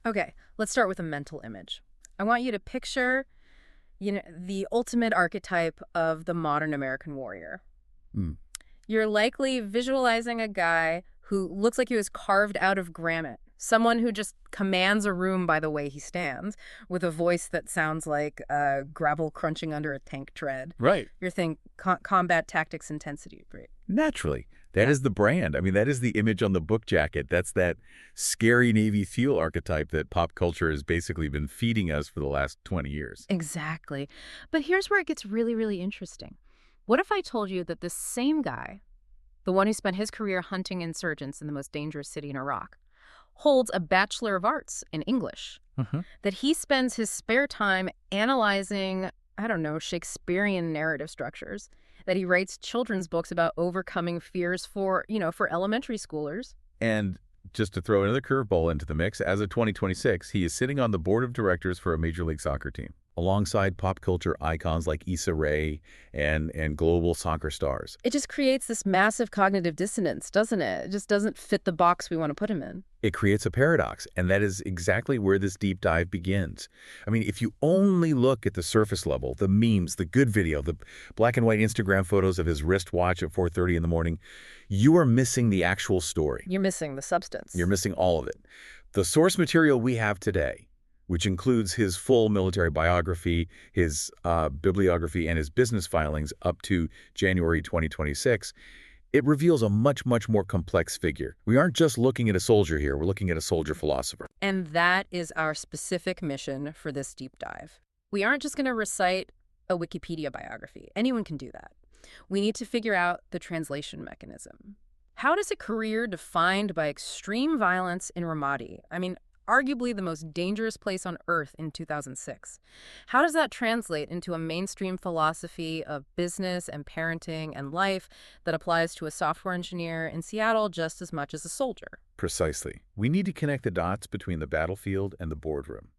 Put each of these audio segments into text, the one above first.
Okay, let's start with a mental image. I want you to picture, the ultimate archetype of the modern American warrior. Mm. You're likely visualizing a guy who looks like he was carved out of granite. Someone who just commands a room by the way he stands, with a voice that sounds like gravel crunching under a tank tread. Right. You're thinking combat tactics intensity, right? Naturally. That is the brand. I mean, that is the image on the book jacket. That's that scary Navy SEAL archetype that pop culture has basically been feeding us for the last 20 years. Exactly. But here's where it gets really, really interesting. What if I told you that this same guy, the one who spent his career hunting insurgents in the most dangerous city in Iraq, holds a Bachelor of Arts in English, that he spends his spare time analyzing, I don't know, Shakespearean narrative structures, that he writes children's books about overcoming fears for elementary schoolers. And just to throw another curveball into the mix, as of 2026, he is sitting on the board of directors for a Major League Soccer team, alongside pop culture icons like Issa Rae and global soccer stars. It just creates this massive cognitive dissonance, doesn't it? It just doesn't fit the box we want to put him in. It creates a paradox, and that is exactly where this deep dive begins. I mean, if you only look at the surface level, the memes, the good video, the black and white Instagram photos of his wristwatch at 4:30 in the morning, you are missing the actual story. You're missing the substance. You're missing all of it. The source material we have today, which includes his full military biography, his bibliography, and his business filings up to January 2026, it reveals a much, much more complex figure. We aren't just looking at a soldier here, we're looking at a soldier philosopher. And that is our specific mission for this deep dive. We aren't just going to recite a Wikipedia biography. Anyone can do that. We need to figure out the translation mechanism. How does a career defined by extreme violence in Ramadi, arguably the most dangerous place on earth in 2006, how does that translate into a mainstream philosophy of business and parenting and life that applies to a software engineer in Seattle just as much as a soldier? Precisely. We need to connect the dots between the battlefield and the boardroom.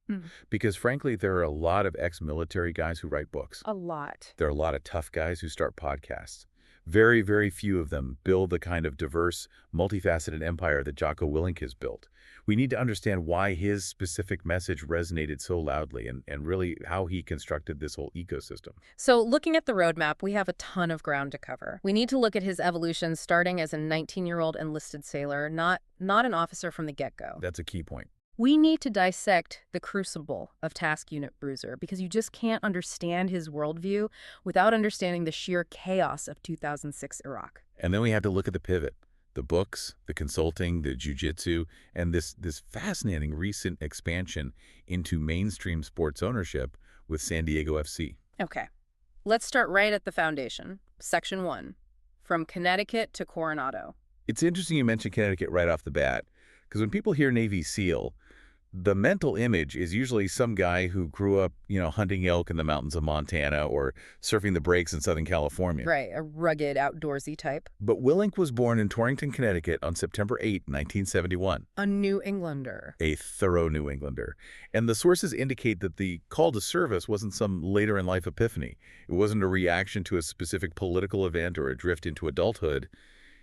Because frankly, there are a lot of ex-military guys who write books. A lot. There are a lot of tough guys who start podcasts. Very, very few of them build the kind of diverse, multifaceted empire that Jocko Willink has built. We need to understand why his specific message resonated so loudly and really how he constructed this whole ecosystem. So looking at the roadmap, we have a ton of ground to cover. We need to look at his evolution starting as a 19-year-old enlisted sailor, not an officer from the get-go. That's a key point. We need to dissect the crucible of Task Unit Bruiser because you just can't understand his worldview without understanding the sheer chaos of 2006 Iraq. And then we have to look at the pivot, the books, the consulting, the jiu-jitsu, and this fascinating recent expansion into mainstream sports ownership with San Diego FC. Okay, let's start right at the foundation. Section 1, from Connecticut to Coronado. It's interesting you mentioned Connecticut right off the bat, because when people hear Navy SEAL, the mental image is usually some guy who grew up, hunting elk in the mountains of Montana or surfing the breaks in Southern California. Right, a rugged, outdoorsy type. But Willink was born in Torrington, Connecticut on September 8, 1971. A New Englander. A thorough New Englander. And the sources indicate that the call to service wasn't some later-in-life epiphany. It wasn't a reaction to a specific political event or a drift into adulthood.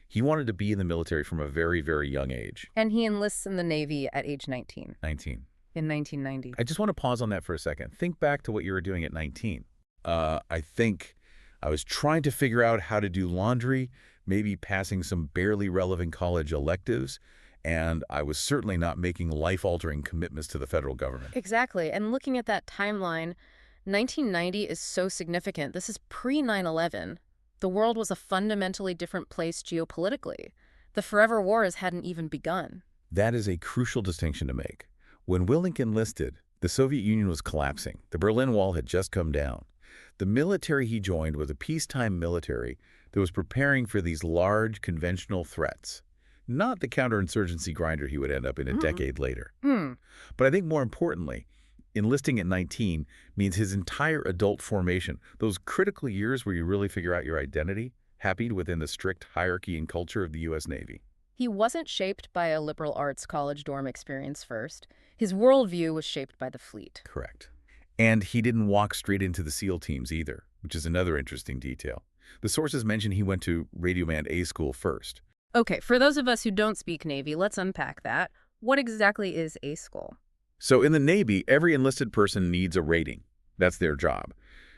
He wanted to be in the military from a very, very young age. And he enlists in the Navy at age 19. 19. In 1990. I just want to pause on that for a second. Think back to what you were doing at 19. I think I was trying to figure out how to do laundry, maybe passing some barely relevant college electives, and I was certainly not making life-altering commitments to the federal government. Exactly. And looking at that timeline, 1990 is so significant. This is pre-9/11. The world was a fundamentally different place geopolitically. The forever wars hadn't even begun. That is a crucial distinction to make. When Willink enlisted, the Soviet Union was collapsing. The Berlin Wall had just come down. The military he joined was a peacetime military that was preparing for these large conventional threats, not the counterinsurgency grinder he would end up in a decade later. But I think more importantly, enlisting at 19 means his entire adult formation, those critical years where you really figure out your identity, happened within the strict hierarchy and culture of the U.S. Navy. He wasn't shaped by a liberal arts college dorm experience first. His worldview was shaped by the fleet. Correct. And he didn't walk straight into the SEAL teams either, which is another interesting detail. The sources mention he went to Radio Man A school first. Okay, for those of us who don't speak Navy, let's unpack that. What exactly is A school? So in the Navy, every enlisted person needs a rating. That's their job.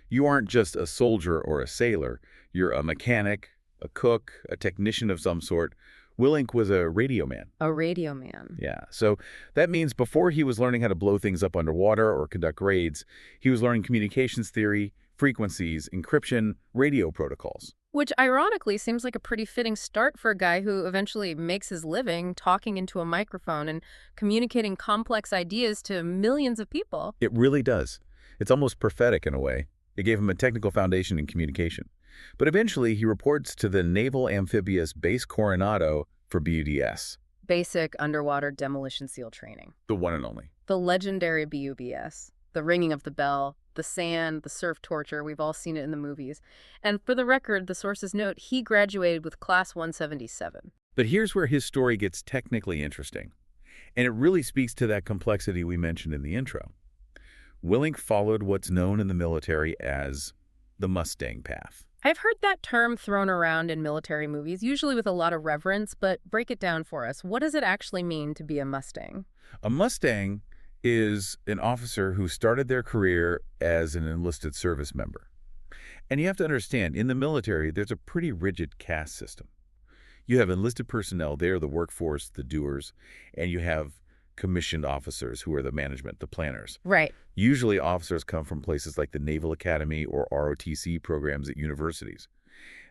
You aren't just a soldier or a sailor. You're a mechanic, a cook, a technician of some sort. Willink was a radio man. A radio man. Yeah, so that means before he was learning how to blow things up underwater or conduct raids, he was learning communications theory, frequencies, encryption, radio protocols. Which ironically seems like a pretty fitting start for a guy who eventually makes his living talking into a microphone and communicating complex ideas to millions of people. It really does. It's almost prophetic in a way. It gave him a technical foundation in communication. But eventually, he reports to the Naval Amphibious Base Coronado for BUDS. Basic Underwater Demolition SEAL Training. The one and only. The legendary BUBS. The ringing of the bell, the sand, the surf torture, we've all seen it in the movies. And for the record, the sources note he graduated with Class 177. But here's where his story gets technically interesting. And it really speaks to that complexity we mentioned in the intro. Willink followed what's known in the military as the Mustang path. I've heard that term thrown around in military movies, usually with a lot of reverence, but break it down for us. What does it actually mean to be a Mustang? A Mustang is an officer who started their career as an enlisted service member. And you have to understand, in the military, there's a pretty rigid caste system. You have enlisted personnel, they're the workforce, the doers, and you have commissioned officers who are the management, the planners. Right. Usually officers come from places like the Naval Academy or ROTC programs at universities.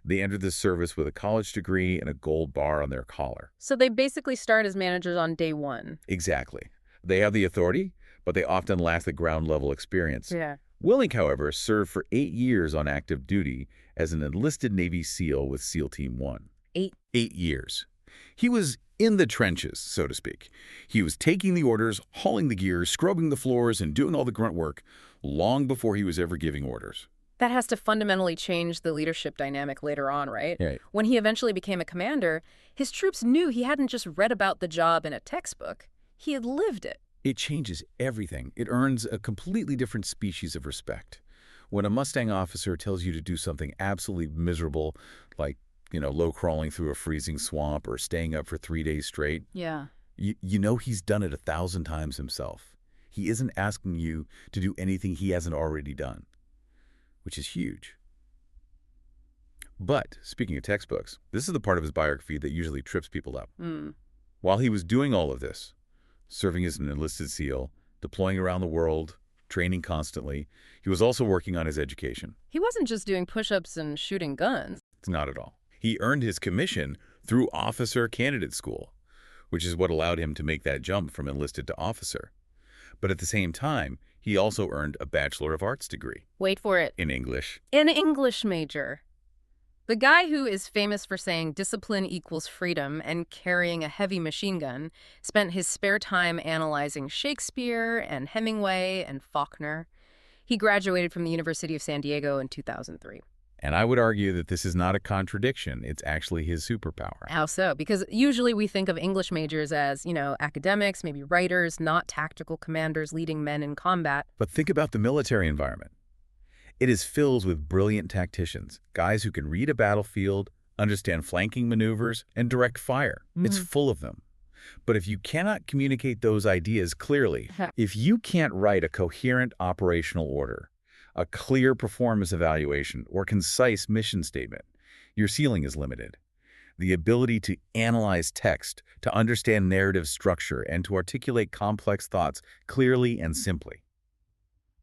They enter this service with a college degree and a gold bar on their collar. So they basically start as managers on day one. Exactly. They have the authority, but they often lack the ground-level experience. Yeah. Willink, however, served for 8 years on active duty as an enlisted Navy SEAL with SEAL Team 1. 8 years. He was in the trenches, so to speak. He was taking the orders, hauling the gear, scrubbing the floors, and doing all the grunt work long before he was ever giving orders. That has to fundamentally change the leadership dynamic later on, right? Right. When he eventually became a commander, his troops knew he hadn't just read about the job in a textbook. He had lived it. It changes everything. It earns a completely different species of respect. When a Mustang officer tells you to do something absolutely miserable, like, low crawling through a freezing swamp or staying up for 3 days straight, Yeah. you know he's done it 1,000 times himself. He isn't asking you to do anything he hasn't already done, which is huge. But speaking of textbooks, this is the part of his biography that usually trips people up. While he was doing all of this, serving as an enlisted SEAL, deploying around the world, training constantly, he was also working on his education. He wasn't just doing push-ups and shooting guns. Not at all. He earned his commission through officer candidate school, which is what allowed him to make that jump from enlisted to officer. But at the same time, he also earned a Bachelor of Arts degree. Wait for it. In English. An English major. The guy who is famous for saying discipline equals freedom and carrying a heavy machine gun spent his spare time analyzing Shakespeare and Hemingway and Faulkner. He graduated from the University of San Diego in 2003. And I would argue that this is not a contradiction. It's actually his superpower. How so? Because usually we think of English majors as, academics, maybe writers, not tactical commanders leading men in combat. But think about the military environment. It is filled with brilliant tacticians, guys who can read a battlefield, understand flanking maneuvers, and direct fire. It's full of them. But if you cannot communicate those ideas clearly, if you can't write a coherent operational order, a clear performance evaluation, or concise mission statement, your ceiling is limited. The ability to analyze text, to understand narrative structure, and to articulate complex thoughts clearly and simply.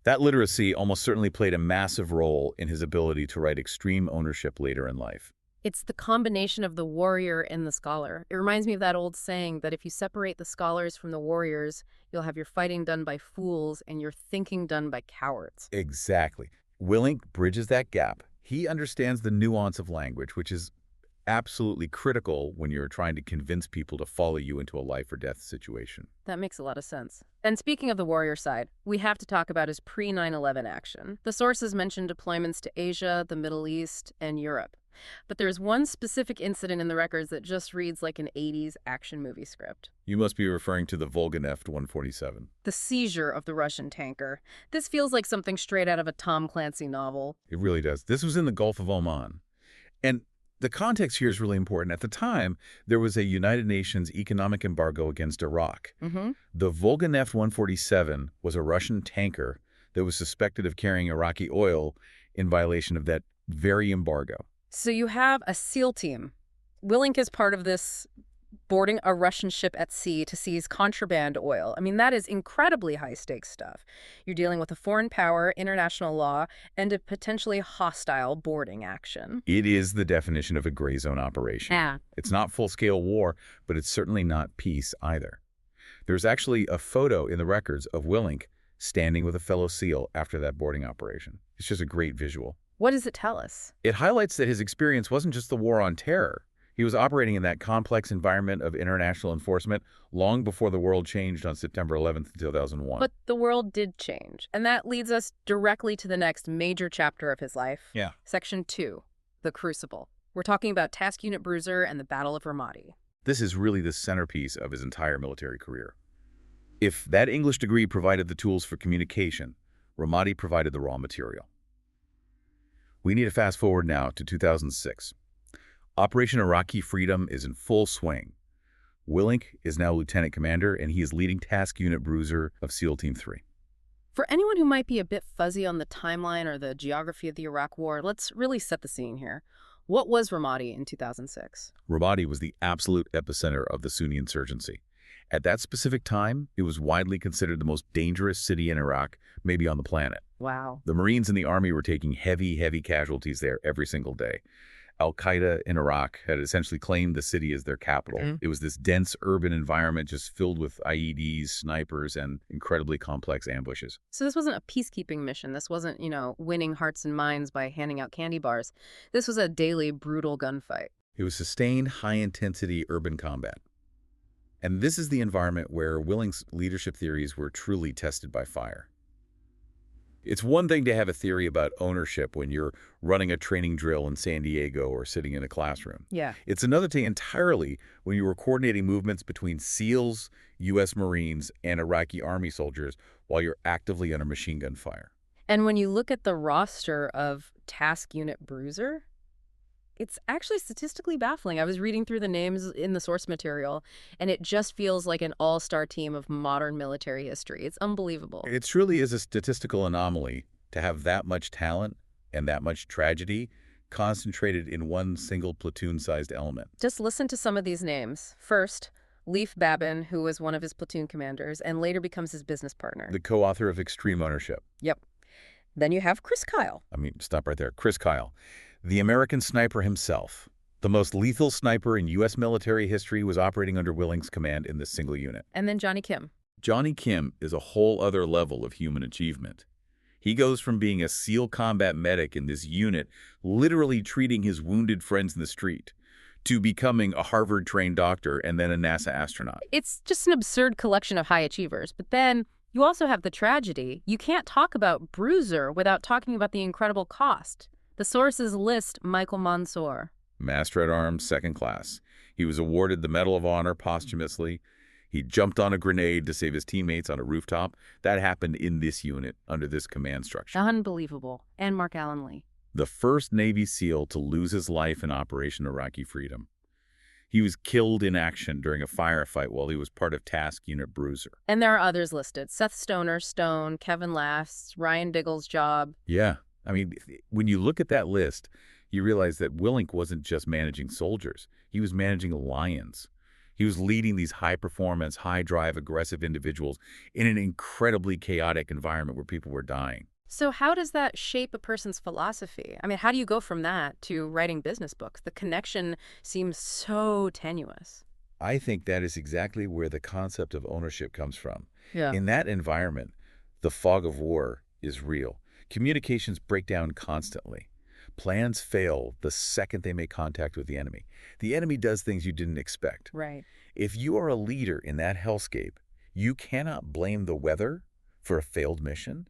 That literacy almost certainly played a massive role in his ability to write extreme ownership later in life. It's the combination of the warrior and the scholar. It reminds me of that old saying that if you separate the scholars from the warriors, you'll have your fighting done by fools and your thinking done by cowards. Exactly. Willink bridges that gap. He understands the nuance of language, which is absolutely critical when you're trying to convince people to follow you into a life or death situation. That makes a lot of sense. And speaking of the warrior side, we have to talk about his pre-9/11 action. The sources mention deployments to Asia, the Middle East, and Europe. But there's one specific incident in the records that just reads like an 80s action movie script. You must be referring to the Volga-Neft 147. The seizure of the Russian tanker. This feels like something straight out of a Tom Clancy novel. It really does. This was in the Gulf of Oman. And The context here is really important. At the time, there was a United Nations economic embargo against Iraq. The Volga-Neft 147 was a Russian tanker that was suspected of carrying Iraqi oil in violation of that very embargo. So you have a SEAL team. Willink is part of this boarding a Russian ship at sea to seize contraband oil. I mean, that is incredibly high-stakes stuff. You're dealing with a foreign power, international law, and a potentially hostile boarding action. It is the definition of a gray zone operation. Yeah. It's not full-scale war, but it's certainly not peace either. There's actually a photo in the records of Willink standing with a fellow SEAL after that boarding operation. It's just a great visual. What does it tell us? It highlights that his experience wasn't just the war on terror. He was operating in that complex environment of international enforcement long before the world changed on September 11th, 2001. But the world did change, and that leads us directly to the next major chapter of his life. Yeah. Section 2, The Crucible. We're talking about Task Unit Bruiser and the Battle of Ramadi. This is really the centerpiece of his entire military career. If that English degree provided the tools for communication, Ramadi provided the raw material. We need to fast forward now to 2006. Operation Iraqi Freedom is in full swing. Willink is now lieutenant commander, and he is leading Task Unit Bruiser of SEAL Team 3. For anyone who might be a bit fuzzy on the timeline or the geography of the Iraq War, let's really set the scene here. What was Ramadi in 2006? Ramadi was the absolute epicenter of the Sunni insurgency. At that specific time, it was widely considered the most dangerous city in Iraq, maybe on the planet. Wow. The Marines and the Army were taking heavy casualties there every single day. Al-Qaeda in Iraq had essentially claimed the city as their capital. It was this dense urban environment just filled with IEDs, snipers, and incredibly complex ambushes. So this wasn't a peacekeeping mission. This wasn't, winning hearts and minds by handing out candy bars. This was a daily, brutal gunfight. It was sustained, high-intensity urban combat. And this is the environment where Willink's leadership theories were truly tested by fire. It's one thing to have a theory about ownership when you're running a training drill in San Diego or sitting in a classroom. Yeah. It's another thing entirely when you were coordinating movements between SEALs, U.S. Marines, and Iraqi Army soldiers while you're actively under machine gun fire. And when you look at the roster of Task Unit Bruiser, it's actually statistically baffling. I was reading through the names in the source material, and it just feels like an all-star team of modern military history. It's unbelievable. It truly is a statistical anomaly to have that much talent and that much tragedy concentrated in one single platoon-sized element. Just listen to some of these names. First, Leif Babin, who was one of his platoon commanders and later becomes his business partner. The co-author of Extreme Ownership. Yep. Then you have Chris Kyle. Stop right there. Chris Kyle. The American sniper himself. The most lethal sniper in U.S. military history was operating under Willink's command in this single unit. And then Johnny Kim. Johnny Kim is a whole other level of human achievement. He goes from being a SEAL combat medic in this unit, literally treating his wounded friends in the street, to becoming a Harvard-trained doctor and then a NASA astronaut. It's just an absurd collection of high achievers. But then you also have the tragedy. You can't talk about Bruiser without talking about the incredible cost. The sources list Michael Mansour. Master at Arms, second class. He was awarded the Medal of Honor posthumously. He jumped on a grenade to save his teammates on a rooftop. That happened in this unit under this command structure. Unbelievable. And Mark Allen Lee. The first Navy SEAL to lose his life in Operation Iraqi Freedom. He was killed in action during a firefight while he was part of Task Unit Bruiser. And there are others listed. Seth Stoner, Stone, Kevin Last, Ryan Diggle's Job. Yeah. When you look at that list, you realize that Willink wasn't just managing soldiers. He was managing lions. He was leading these high-performance, high-drive, aggressive individuals in an incredibly chaotic environment where people were dying. So how does that shape a person's philosophy? How do you go from that to writing business books? The connection seems so tenuous. I think that is exactly where the concept of ownership comes from. Yeah. In that environment, the fog of war is real. Communications break down constantly. Plans fail the second they make contact with the enemy. The enemy does things you didn't expect. Right. If you are a leader in that hellscape, you cannot blame the weather for a failed mission.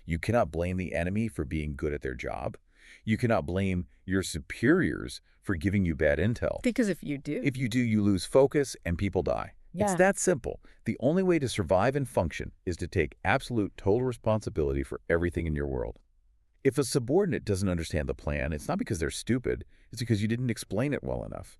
You cannot blame the enemy for being good at their job. You cannot blame your superiors for giving you bad intel. Because if you do, you lose focus and people die. Yeah. It's that simple. The only way to survive and function is to take absolute total responsibility for everything in your world. If a subordinate doesn't understand the plan, it's not because they're stupid, it's because you didn't explain it well enough.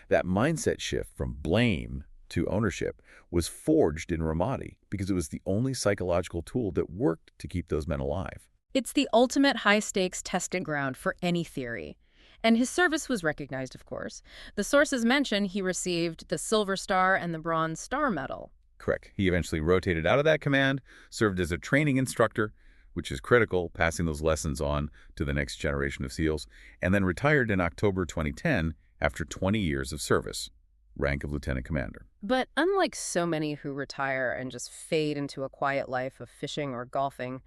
That mindset shift from blame to ownership was forged in Ramadi because it was the only psychological tool that worked to keep those men alive. It's the ultimate high-stakes testing ground for any theory. And his service was recognized, of course. The sources mention he received the Silver Star and the Bronze Star Medal. Correct. He eventually rotated out of that command, served as a training instructor, which is critical, passing those lessons on to the next generation of SEALs, and then retired in October 2010 after 20 years of service, rank of lieutenant commander. But unlike so many who retire and just fade into a quiet life of fishing or golfing,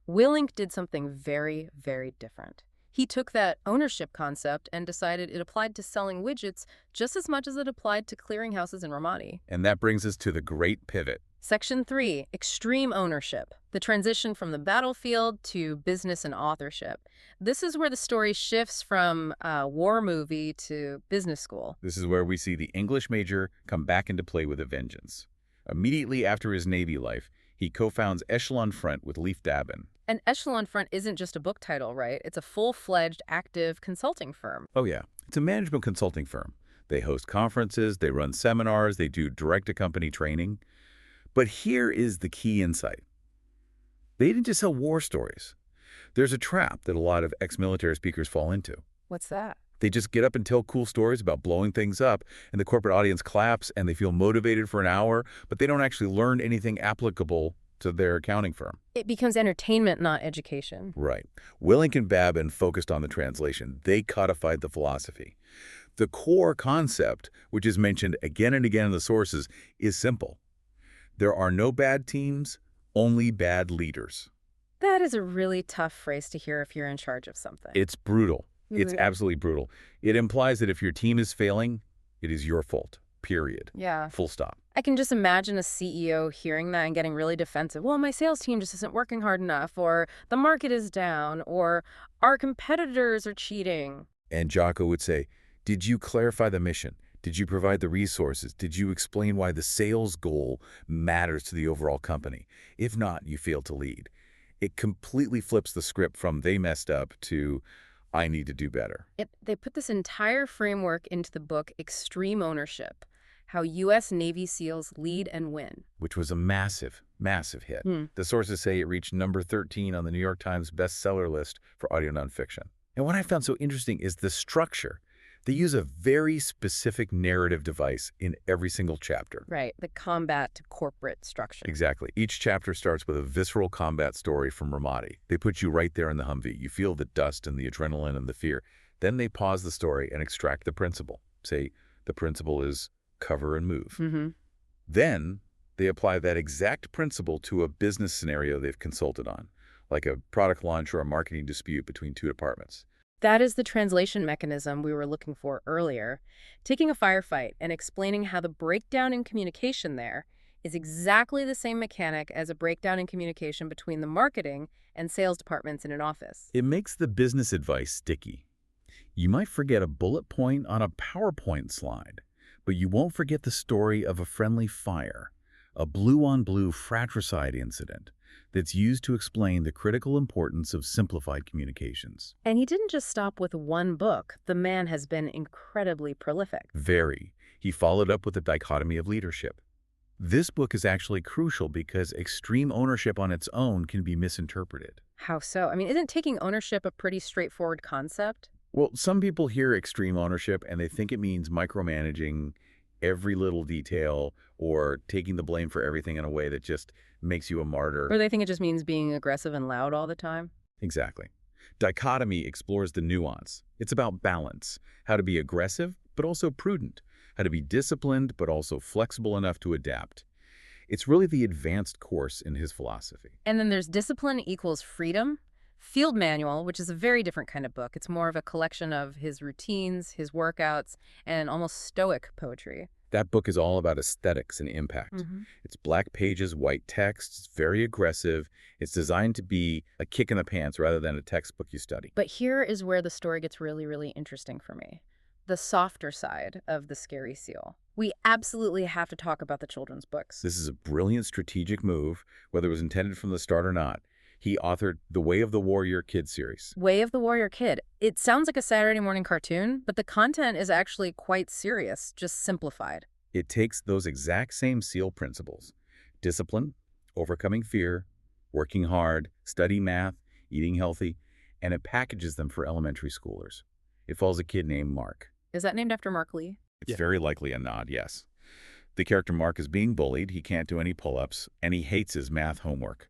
Willink did something very, very different. He took that ownership concept and decided it applied to selling widgets just as much as it applied to clearinghouses in Ramadi. And that brings us to the great pivot. Section 3, Extreme Ownership, the transition from the battlefield to business and authorship. This is where the story shifts from war movie to business school. This is where we see the English major come back into play with a vengeance. Immediately after his Navy life, he co-founds Echelon Front with Leif Dabin. And Echelon Front isn't just a book title, right? It's a full-fledged, active consulting firm. Oh, yeah. It's a management consulting firm. They host conferences, they run seminars, they do direct-to-company training. But here is the key insight. They didn't just sell war stories. There's a trap that a lot of ex-military speakers fall into. What's that? They just get up and tell cool stories about blowing things up, and the corporate audience claps, and they feel motivated for an hour, but they don't actually learn anything applicable to their accounting firm. It becomes entertainment, not education. Right. Willink and Babin focused on the translation. They codified the philosophy. The core concept, which is mentioned again and again in the sources, is simple. There are no bad teams, only bad leaders. That is a really tough phrase to hear if you're in charge of something. It's brutal. It's absolutely brutal. It implies that if your team is failing, it is your fault, period. Yeah. Full stop. I can just imagine a CEO hearing that and getting really defensive. Well, my sales team just isn't working hard enough, or the market is down, or our competitors are cheating. And Jocko would say, did you clarify the mission? Did you provide the resources? Did you explain why the sales goal matters to the overall company? If not, you failed to lead. It completely flips the script from they messed up to I need to do better. They put this entire framework into the book Extreme Ownership, How U.S. Navy SEALs Lead and Win. Which was a massive, massive hit. The sources say it reached number 13 on the New York Times bestseller list for audio nonfiction. And what I found so interesting is the structure. They use a very specific narrative device in every single chapter. Right, the combat to corporate structure. Exactly. Each chapter starts with a visceral combat story from Ramadi. They put you right there in the Humvee. You feel the dust and the adrenaline and the fear. Then they pause the story and extract the principle. Say, the principle is cover and move. Then they apply that exact principle to a business scenario they've consulted on, like a product launch or a marketing dispute between two departments. That is the translation mechanism we were looking for earlier. Taking a firefight and explaining how the breakdown in communication there is exactly the same mechanic as a breakdown in communication between the marketing and sales departments in an office. It makes the business advice sticky. You might forget a bullet point on a PowerPoint slide, but you won't forget the story of a friendly fire, a blue-on-blue fratricide incident that's used to explain the critical importance of simplified communications. And he didn't just stop with one book. The man has been incredibly prolific. Very. He followed up with a dichotomy of leadership. This book is actually crucial because extreme ownership on its own can be misinterpreted. How so? I mean, isn't taking ownership a pretty straightforward concept? Well, some people hear extreme ownership and they think it means micromanaging every little detail or taking the blame for everything in a way that just makes you a martyr. Or they think it just means being aggressive and loud all the time? Exactly. Dichotomy explores the nuance. It's about balance, how to be aggressive but also prudent, how to be disciplined but also flexible enough to adapt. It's really the advanced course in his philosophy. And then there's Discipline Equals Freedom, Field Manual, which is a very different kind of book. It's more of a collection of his routines, his workouts, and almost stoic poetry. That book is all about aesthetics and impact. It's black pages, white text. It's very aggressive. It's designed to be a kick in the pants rather than a textbook you study. But here is where the story gets really, really interesting for me. The softer side of the scary SEAL. We absolutely have to talk about the children's books. This is a brilliant strategic move, whether it was intended from the start or not. He authored the Way of the Warrior Kid series. Way of the Warrior Kid. It sounds like a Saturday morning cartoon, but the content is actually quite serious, just simplified. It takes those exact same SEAL principles, discipline, overcoming fear, working hard, study math, eating healthy, and it packages them for elementary schoolers. It follows a kid named Mark. Is that named after Mark Lee? It's very likely a nod, yes. The character Mark is being bullied, he can't do any pull-ups, and he hates his math homework.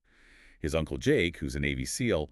His uncle Jake, who's a Navy SEAL,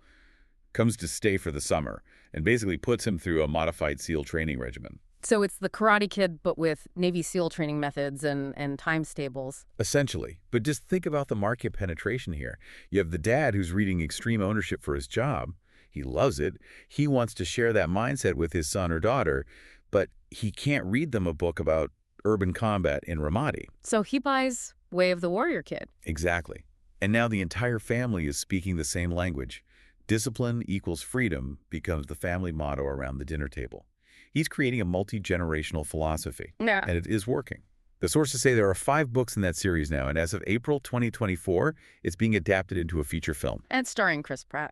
comes to stay for the summer and basically puts him through a modified SEAL training regimen. So it's the Karate Kid, but with Navy SEAL training methods and times tables. Essentially. But just think about the market penetration here. You have the dad who's reading extreme ownership for his job. He loves it. He wants to share that mindset with his son or daughter, but he can't read them a book about urban combat in Ramadi. So he buys Way of the Warrior Kid. Exactly. And now the entire family is speaking the same language. Discipline equals freedom becomes the family motto around the dinner table. He's creating a multi-generational philosophy, and it is working. The sources say there are 5 books in that series now, and as of April 2024, it's being adapted into a feature film. And starring Chris Pratt.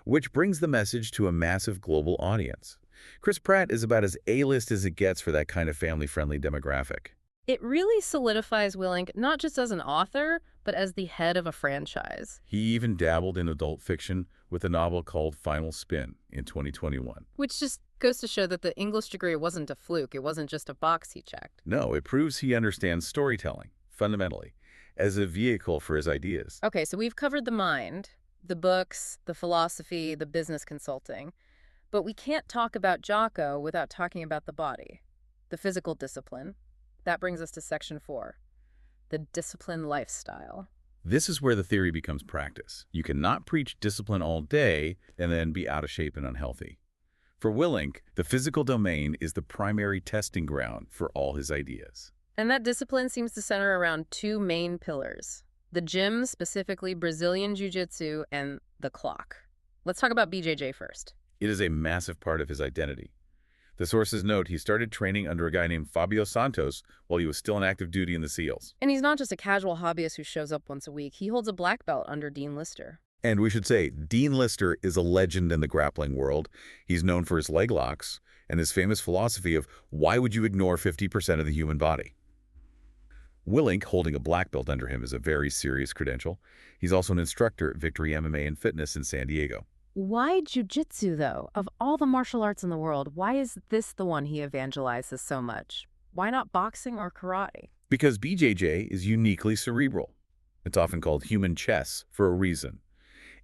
Which brings the message to a massive global audience. Chris Pratt is about as A-list as it gets for that kind of family-friendly demographic. It really solidifies Willink not just as an author, but as the head of a franchise. He even dabbled in adult fiction with a novel called Final Spin in 2021. Which just goes to show that the English degree wasn't a fluke. It wasn't just a box he checked. No, it proves he understands storytelling, fundamentally, as a vehicle for his ideas. Okay, so we've covered the mind, the books, the philosophy, the business consulting. But we can't talk about Jocko without talking about the body, the physical discipline. That brings us to section 4, the discipline lifestyle. This is where the theory becomes practice. You cannot preach discipline all day and then be out of shape and unhealthy. For Willink, the physical domain is the primary testing ground for all his ideas. And that discipline seems to center around 2 main pillars, the gym, specifically Brazilian jiu-jitsu, and the clock. Let's talk about BJJ first. It is a massive part of his identity. The sources note he started training under a guy named Fabio Santos while he was still on active duty in the SEALs. And he's not just a casual hobbyist who shows up once a week. He holds a black belt under Dean Lister. And we should say, Dean Lister is a legend in the grappling world. He's known for his leg locks and his famous philosophy of why would you ignore 50% of the human body? Willink, holding a black belt under him, is a very serious credential. He's also an instructor at Victory MMA and Fitness in San Diego. Why jiu-jitsu, though? Of all the martial arts in the world, why is this the one he evangelizes so much? Why not boxing or karate? Because BJJ is uniquely cerebral. It's often called human chess for a reason.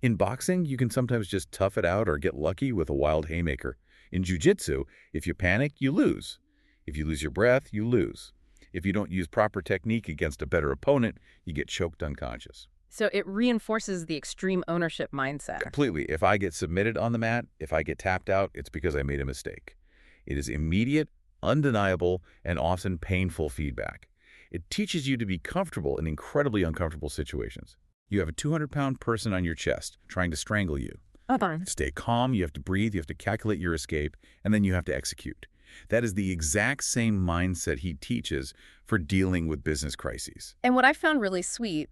In boxing, you can sometimes just tough it out or get lucky with a wild haymaker. In jiu-jitsu, if you panic, you lose. If you lose your breath, you lose. If you don't use proper technique against a better opponent, you get choked unconscious. So it reinforces the extreme ownership mindset. Completely. If I get submitted on the mat, if I get tapped out, it's because I made a mistake. It is immediate, undeniable, and often painful feedback. It teaches you to be comfortable in incredibly uncomfortable situations. You have a 200-pound person on your chest trying to strangle you. Stay calm, you have to breathe, you have to calculate your escape, and then you have to execute. That is the exact same mindset he teaches for dealing with business crises. And what I found really sweet,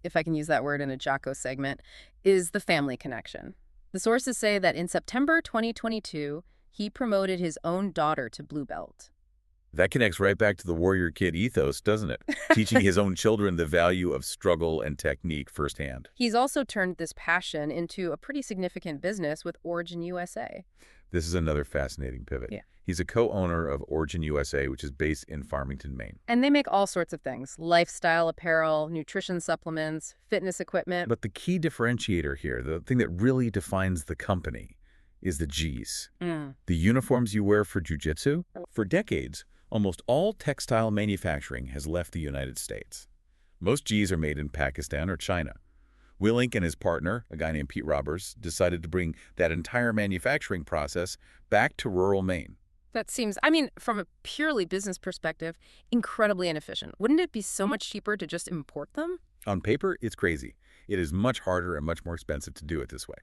if I can use that word in a Jocko segment, is the family connection. The sources say that in September 2022, he promoted his own daughter to blue belt. That connects right back to the warrior kid ethos, doesn't it? Teaching his own children the value of struggle and technique firsthand. He's also turned this passion into a pretty significant business with Origin USA. This is another fascinating pivot. Yeah. He's a co-owner of Origin USA, which is based in Farmington, Maine. And they make all sorts of things: lifestyle apparel, nutrition supplements, fitness equipment. But the key differentiator here, the thing that really defines the company, is the G's. The uniforms you wear for jiu-jitsu. For decades, almost all textile manufacturing has left the United States. Most G's are made in Pakistan or China. Willink and his partner, a guy named Pete Roberts, decided to bring that entire manufacturing process back to rural Maine. That seems, I mean, from a purely business perspective, incredibly inefficient. Wouldn't it be so much cheaper to just import them? On paper, it's crazy. It is much harder and much more expensive to do it this way.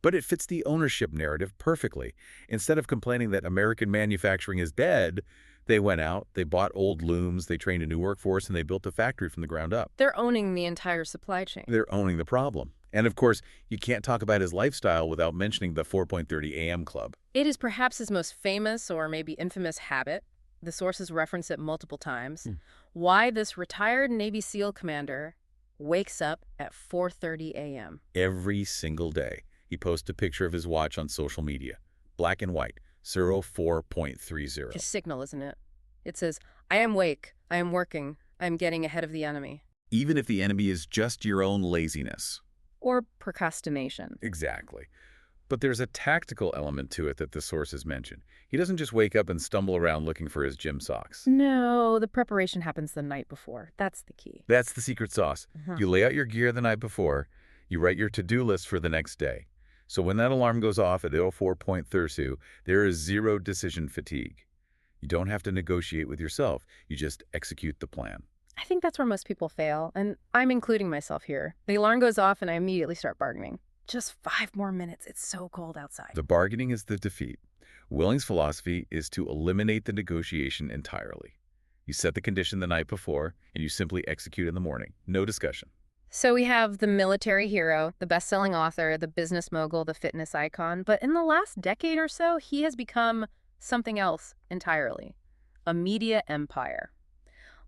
But it fits the ownership narrative perfectly. Instead of complaining that American manufacturing is dead, they went out, they bought old looms, they trained a new workforce, and they built a factory from the ground up. They're owning the entire supply chain. They're owning the problem. And of course, you can't talk about his lifestyle without mentioning the 4.30 a.m. club. It is perhaps his most famous or maybe infamous habit. The sources reference it multiple times. Why this retired Navy SEAL commander wakes up at 4:30 a.m. Every single day, he posts a picture of his watch on social media. Black and white, 04.30. His signal, isn't it? It says, I am awake, I am working, I am getting ahead of the enemy. Even if the enemy is just your own laziness. Or procrastination. Exactly. But there's a tactical element to it that the sources mention. He doesn't just wake up and stumble around looking for his gym socks. No, the preparation happens the night before. That's the key. That's the secret sauce. You lay out your gear the night before. You write your to-do list for the next day. So when that alarm goes off at 04.30, there is zero decision fatigue. You don't have to negotiate with yourself. You just execute the plan. I think that's where most people fail, and I'm including myself here. The alarm goes off and I immediately start bargaining. Just 5 more minutes. It's so cold outside. The bargaining is the defeat. Willink's philosophy is to eliminate the negotiation entirely. You set the condition the night before, and you simply execute in the morning. No discussion. So we have the military hero, the best-selling author, the business mogul, the fitness icon, but in the last decade or so, he has become something else entirely. A media empire.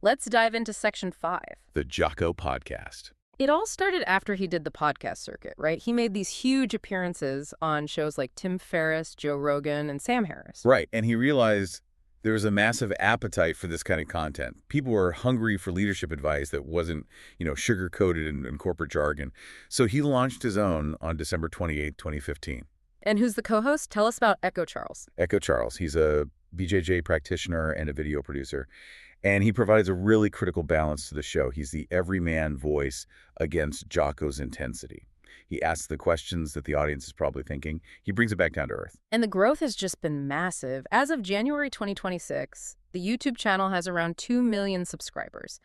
Let's dive into Section 5. The Jocko Podcast. It all started after he did the podcast circuit, right? He made these huge appearances on shows like Tim Ferriss, Joe Rogan, and Sam Harris. Right, and he realized there was a massive appetite for this kind of content. People were hungry for leadership advice that wasn't, sugar-coated in corporate jargon. So he launched his own on December 28, 2015. And who's the co-host? Tell us about Echo Charles. Echo Charles. He's a BJJ practitioner and a video producer. And he provides a really critical balance to the show. He's the everyman voice against Jocko's intensity. He asks the questions that the audience is probably thinking. He brings it back down to earth. And the growth has just been massive. As of January 2026, the YouTube channel has around 2 million subscribers.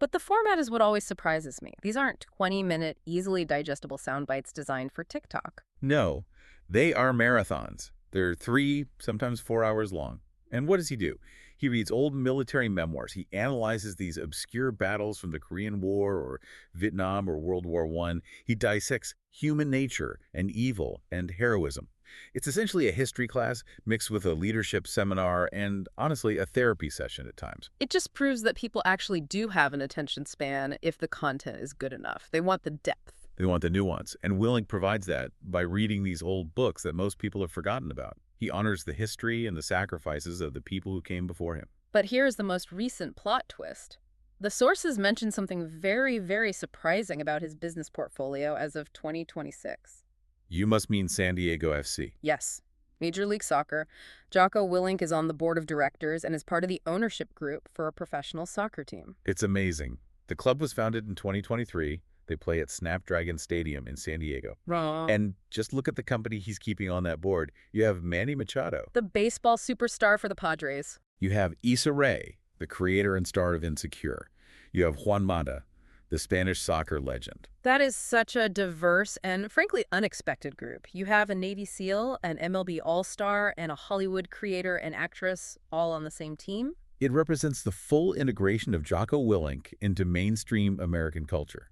But the format is what always surprises me. These aren't 20-minute, easily digestible sound bites designed for TikTok. No, they are marathons. They're 3, sometimes 4 hours long. And what does he do? He reads old military memoirs. He analyzes these obscure battles from the Korean War or Vietnam or World War I. He dissects human nature and evil and heroism. It's essentially a history class mixed with a leadership seminar and, honestly, a therapy session at times. It just proves that people actually do have an attention span if the content is good enough. They want the depth. They want the nuance. And Willink provides that by reading these old books that most people have forgotten about. He honors the history and the sacrifices of the people who came before him. But here's the most recent plot twist. The sources mention something very, very surprising about his business portfolio as of 2026. You must mean San Diego FC. Yes. Major League Soccer. Jocko Willink is on the board of directors and is part of the ownership group for a professional soccer team. It's amazing. The club was founded in 2023. They play at Snapdragon Stadium in San Diego. Wrong. And just look at the company he's keeping on that board. You have Manny Machado. The baseball superstar for the Padres. You have Issa Rae, the creator and star of Insecure. You have Juan Mata, the Spanish soccer legend. That is such a diverse and, frankly, unexpected group. You have a Navy SEAL, an MLB All-Star, and a Hollywood creator and actress all on the same team. It represents the full integration of Jocko Willink into mainstream American culture.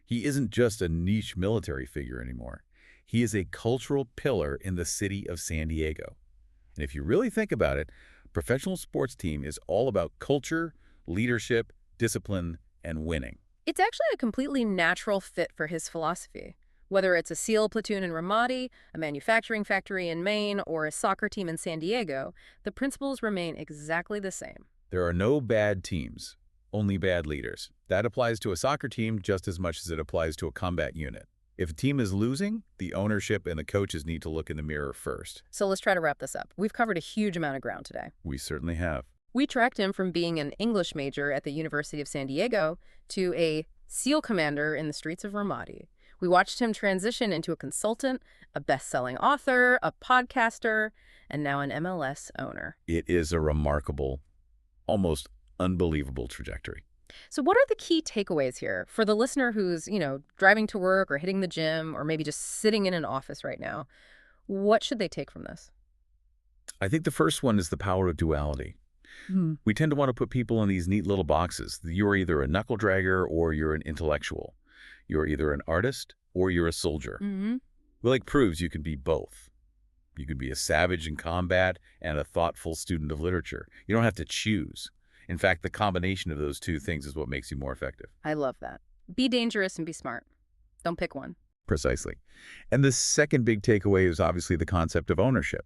He isn't just a niche military figure anymore. He is a cultural pillar in the city of San Diego. And if you really think about it, a professional sports team is all about culture, leadership, discipline, and winning. It's actually a completely natural fit for his philosophy. Whether it's a SEAL platoon in Ramadi, a manufacturing factory in Maine, or a soccer team in San Diego, the principles remain exactly the same. There are no bad teams, only bad leaders. That applies to a soccer team just as much as it applies to a combat unit. If a team is losing, the ownership and the coaches need to look in the mirror first. So let's try to wrap this up. We've covered a huge amount of ground today. We certainly have. We tracked him from being an English major at the University of San Diego to a SEAL commander in the streets of Ramadi. We watched him transition into a consultant, a best-selling author, a podcaster, and now an MLS owner. It is a remarkable, almost unbelievable trajectory. So what are the key takeaways here for the listener who's, driving to work or hitting the gym or maybe just sitting in an office right now? What should they take from this? I think the first one is the power of duality. We tend to want to put people in these neat little boxes. You're either a knuckle dragger or you're an intellectual. You're either an artist or you're a soldier. Mm-hmm. Willink proves you can be both. You can be a savage in combat and a thoughtful student of literature. You don't have to choose. In fact, the combination of those two things is what makes you more effective. I love that. Be dangerous and be smart. Don't pick one. Precisely. And the second big takeaway is obviously the concept of ownership.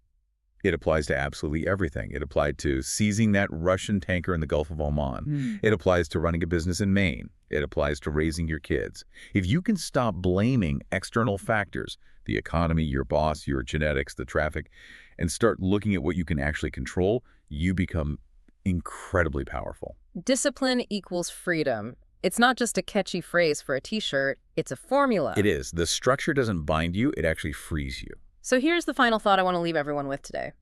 It applies to absolutely everything. It applied to seizing that Russian tanker in the Gulf of Oman. It applies to running a business in Maine. It applies to raising your kids. If you can stop blaming external factors, the economy, your boss, your genetics, the traffic, and start looking at what you can actually control, you become incredibly powerful. Discipline equals freedom. It's not just a catchy phrase for a t-shirt, it's a formula. It is. The structure doesn't bind you, it actually frees you. So here's the final thought I want to leave everyone with today.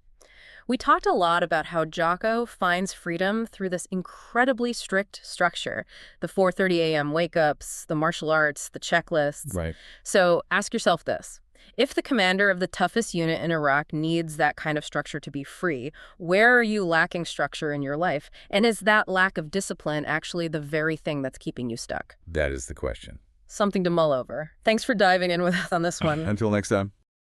We talked a lot about how Jocko finds freedom through this incredibly strict structure. The 4:30 a.m. wake-ups, the martial arts, the checklists. Right. So ask yourself this. If the commander of the toughest unit in Iraq needs that kind of structure to be free, where are you lacking structure in your life? And is that lack of discipline actually the very thing that's keeping you stuck? That is the question. Something to mull over. Thanks for diving in with us on this one. Until next time.